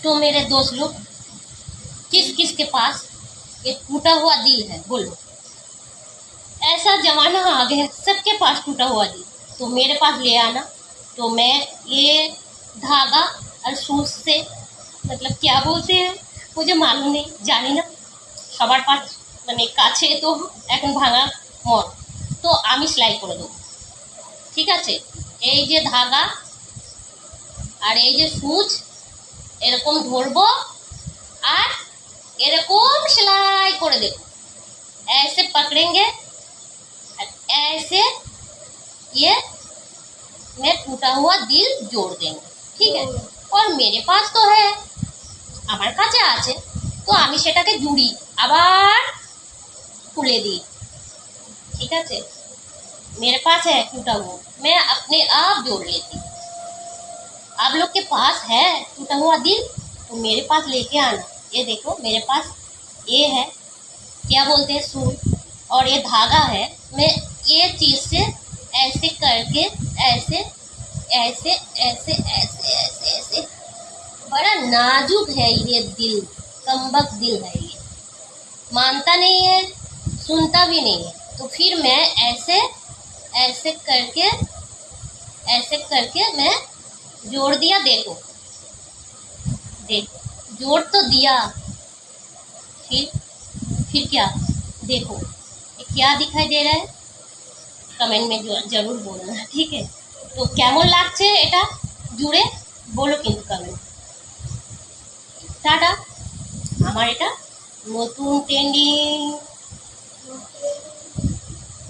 तो मेरे दोस्त लोग, किस किस के पास ये टूटा हुआ दिल है बोलो? ऐसा जमाना आ गया, सबके पास टूटा हुआ दिल, तो मेरे पास ले आना। तो मैं ये धागा और सूच से, मतलब क्या बोलते हैं मुझे मालूम नहीं, জানি না, সবার পাশ মানে কাছে তো এখন ভাঙা মন, তো আমি সেলাই করে দেবো। ঠিক আছে, এই যে ধাগা আর এই যে সূচ এরকম ধরবো আর এরকম সেলাই করে দেবো। ऐसे पकड़ेंगे, ऐसे ये मैं टूटा हुआ दिल जोड़ देंगे। ठीक है, और मेरे पास तो है, আমার কাছে আছে, তো আমি সেটাকে জুড়ি আবার খুলে দিই। ठीक है, मेरे पास है टूटा हुआ, मैं अपने आप जोड़ लेती। आप लोग के पास है टूटा हुआ दिल तो मेरे पास लेके आना। ये देखो मेरे पास ये है, क्या बोलते हैं, सूई, और ये धागा है। मैं ये चीज से ऐसे करके ऐसे ऐसे ऐसे ऐसे ऐसे ऐसे, बड़ा नाजुक है ये दिल, कमबख्त दिल है ये, मानता नहीं है, सुनता भी नहीं है। तो फिर मैं ऐसे ऐसे करके मैं जोड़ दिया। देखो देखो जोड़ तो दिया, फिर क्या, देखो ये क्या दिखाई दे रहा है, कमेंट में जरूर बोलना। ठीक है, तो কেমন লাগছে এটা জুড়ে বলো কিন্তু কমেন্ট। টাটা, আমার এটা নতুন ট্রেন্ডিং